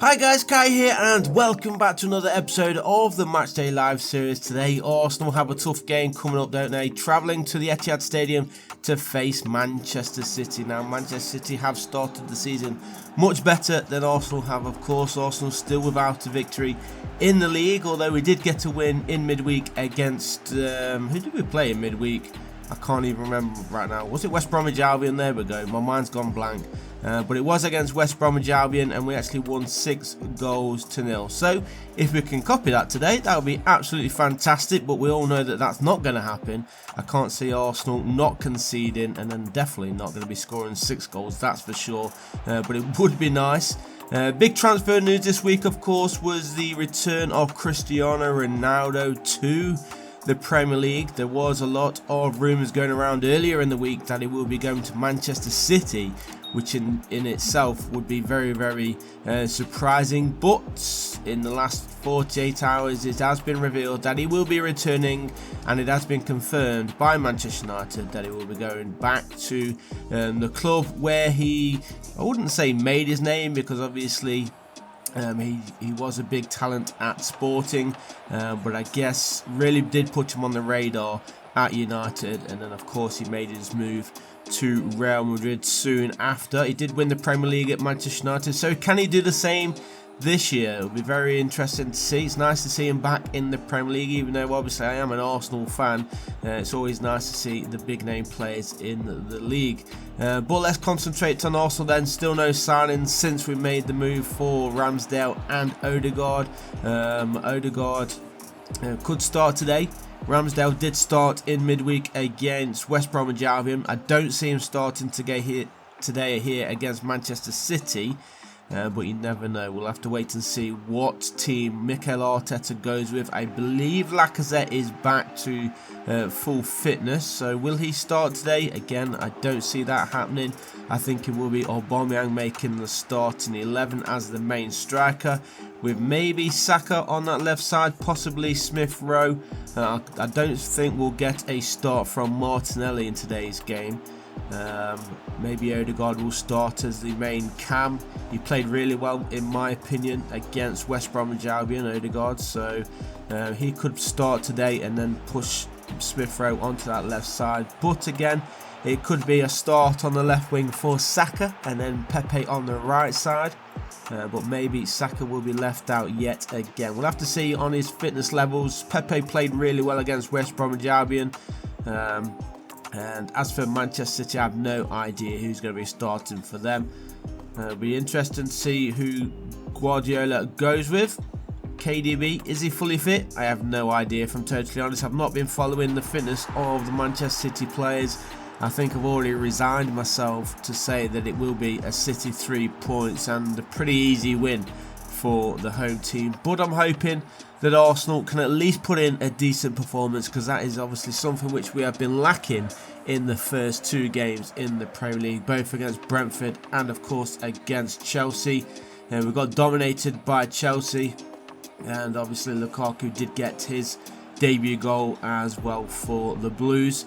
Hi guys, Kai here and welcome back to another episode of the Matchday Live series. Today Arsenal have a tough game coming up, don't they? Travelling to the Etihad Stadium to face Manchester City. Now Manchester City have started the season much better than Arsenal have, of course. Arsenal still without a victory in the league, although we did get a win in midweek against, who did we play in midweek? I can't even remember right now. Was it West Bromwich Albion? There we go. My mind's gone blank. But it was against West Bromwich Albion and we actually won 6-0. So if we can copy that today, that would be absolutely fantastic. But we all know that that's not going to happen. I can't see Arsenal not conceding and then definitely not going to be scoring 6 goals. That's for sure. But it would be nice. Big transfer news this week, of course, was the return of Cristiano Ronaldo to the Premier League. There was a lot of rumours going around earlier in the week that he will be going to Manchester City, which in itself would be very, very surprising. But in the last 48 hours, it has been revealed that he will be returning, and it has been confirmed by Manchester United that he will be going back to the club where he, I wouldn't say made his name, because obviously he was a big talent at Sporting, but I guess really did put him on the radar at United, and then of course he made his move to Real Madrid soon after. He did win the Premier League at Manchester United, so can he do the same this year? It'll be very interesting to see. It's nice to see him back in the Premier League, even though obviously I am an Arsenal fan. It's always nice to see the big name players in the league. But let's concentrate on Arsenal then. Still no signings since we made the move for Ramsdale and Odegaard. Odegaard could start today. Ramsdale did start in midweek against West Bromwich Albion. I don't see him starting today here against Manchester City. But you never know. We'll have to wait and see what team Mikel Arteta goes with. I believe Lacazette is back to full fitness. So will he start today? Again, I don't see that happening. I think it will be Aubameyang making the starting 11 as the main striker, with maybe Saka on that left side, possibly Smith Rowe. I don't think we'll get a start from Martinelli in today's game. Maybe Odegaard will start as the main cam. He played really well in my opinion against West Bromwich Albion, Odegaard, so he could start today and then push Smith Rowe onto that left side. But again, it could be a start on the left wing for Saka and then Pepe on the right side. But maybe Saka will be left out yet again. We'll have to see on his fitness levels. Pepe played really well against West Bromwich Albion. And as for Manchester City, I have no idea who's going to be starting for them. It'll be interesting to see who Guardiola goes with. KDB, is he fully fit? I have no idea, if I'm totally honest. I've not been following the fitness of the Manchester City players. I think I've already resigned myself to say that it will be a City 3 points and a pretty easy win for the home team. But I'm hoping that Arsenal can at least put in a decent performance, because that is obviously something which we have been lacking in the first 2 games in the Premier League, both against Brentford and of course against Chelsea. We got dominated by Chelsea, and obviously Lukaku did get his debut goal as well for the Blues.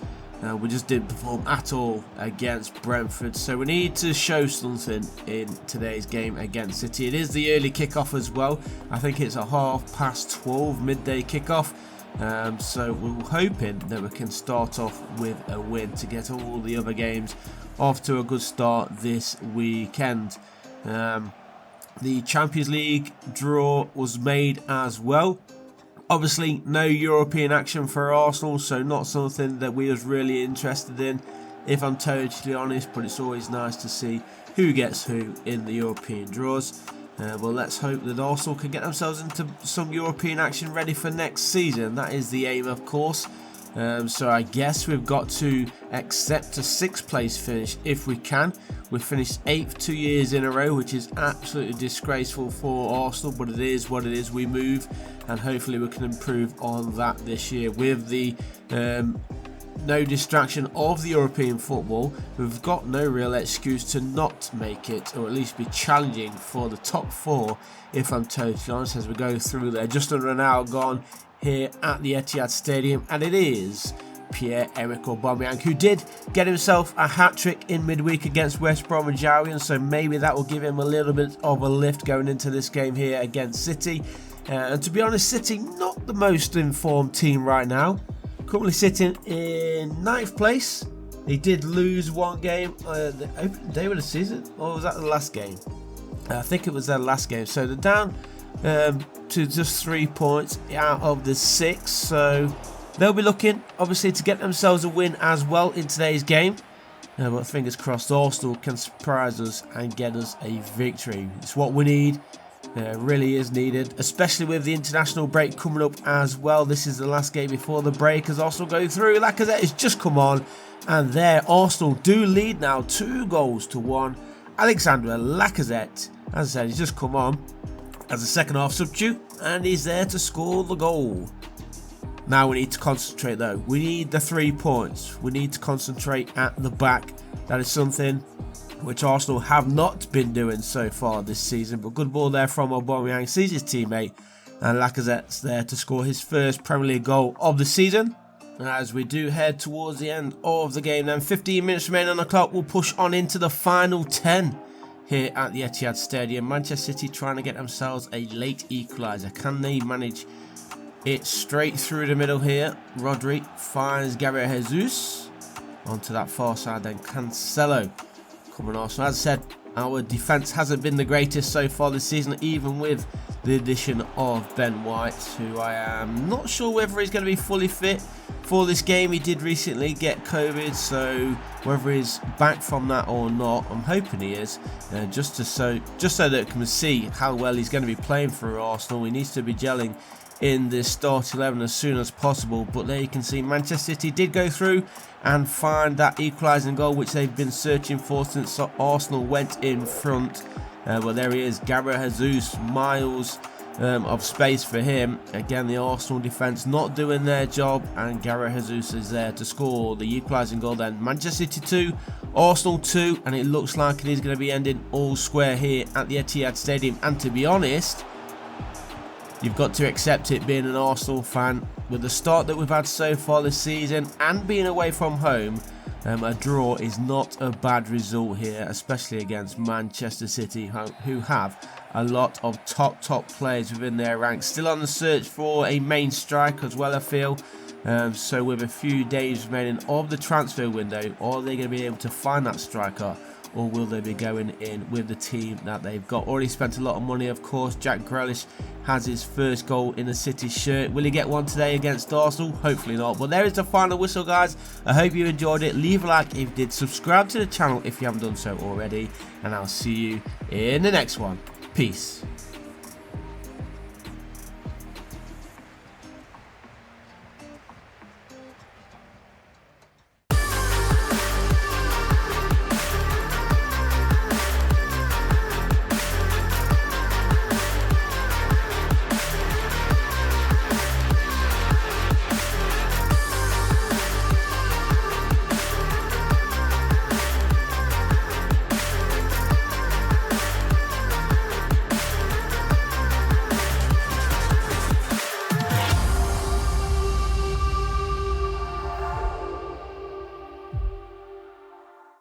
We just didn't perform at all against Brentford, so we need to show something in today's game against City. It is the early kickoff as well. I think it's a 12:30 midday kickoff. So we're hoping that we can start off with a win to get all the other games off to a good start this weekend. The Champions League draw was made as well. Obviously, no European action for Arsenal, so not something that we was really interested in, if I'm totally honest, but it's always nice to see who gets who in the European draws. Well, let's hope that Arsenal can get themselves into some European action ready for next season. That is the aim, of course. So I guess we've got to accept a 6th place finish if we can. We've finished 8th 2 years in a row, which is absolutely disgraceful for Arsenal, but it is what it is. We move, and hopefully we can improve on that this year with the no distraction of the European football. We've got no real excuse to not make it, or at least be challenging for the top 4, if I'm totally honest, as we go through there. Just under an hour gone here at the Etihad Stadium, and it is Pierre-Emerick Aubameyang, who did get himself a hat-trick in midweek against West Bromwich Albion, so maybe that will give him a little bit of a lift going into this game here against City. And to be honest, City not the most informed team right now, currently sitting in 9th place. They did lose one game the opening day of the season, or was that the last game? I think it was their last game, so they're down to just 3 points out of the 6, so they'll be looking obviously to get themselves a win as well in today's game, but fingers crossed Arsenal can surprise us and get us a victory. It's what we need, really is needed, especially with the international break coming up as well. This is the last game before the break as Arsenal go through. Lacazette has just come on, and there Arsenal do lead now 2-1. Alexandre Lacazette, as I said, he's just come on as a second half substitute, and he's there to score the goal. Now we need to concentrate though. We need the 3 points. We need to concentrate at the back. That is something which Arsenal have not been doing so far this season. But good ball there from Aubameyang, sees his teammate, and Lacazette's there to score his first Premier League goal of the season. As we do head towards the end of the game, then 15 minutes remain on the clock. We'll push on into the final 10 here at the Etihad Stadium. Manchester City trying to get themselves a late equaliser. Can they manage it straight through the middle here? Rodri finds Gabriel Jesus onto that far side, then Cancelo coming off. So as I said, our defence hasn't been the greatest so far this season, even with the addition of Ben White, who I am not sure whether he's going to be fully fit for this game. He did recently get COVID, so whether he's back from that or not, I'm hoping he is, just so that we can see how well he's going to be playing for Arsenal. He needs to be gelling in this start 11 as soon as possible. But there you can see Manchester City did go through and find that equalising goal which they've been searching for since Arsenal went in front. Well, there he is, Gabriel Jesus, miles of space for him. Again, the Arsenal defence not doing their job, and Gabriel Jesus is there to score the equalising goal. Then Manchester City 2, Arsenal 2, and it looks like it is going to be ending all square here at the Etihad Stadium. And to be honest, you've got to accept it being an Arsenal fan. With the start that we've had so far this season and being away from home, a draw is not a bad result here, especially against Manchester City, who have a lot of top players within their ranks. Still on the search for a main striker as well, I feel. So with a few days remaining of the transfer window, are they going to be able to find that striker, or will they be going in with the team that they've got? Already spent a lot of money, of course. Jack Grealish has his first goal in a City shirt. Will he get one today against Arsenal? Hopefully not. But there is the final whistle, guys. I hope you enjoyed it. Leave a like if you did. Subscribe to the channel if you haven't done so already. And I'll see you in the next one. Peace.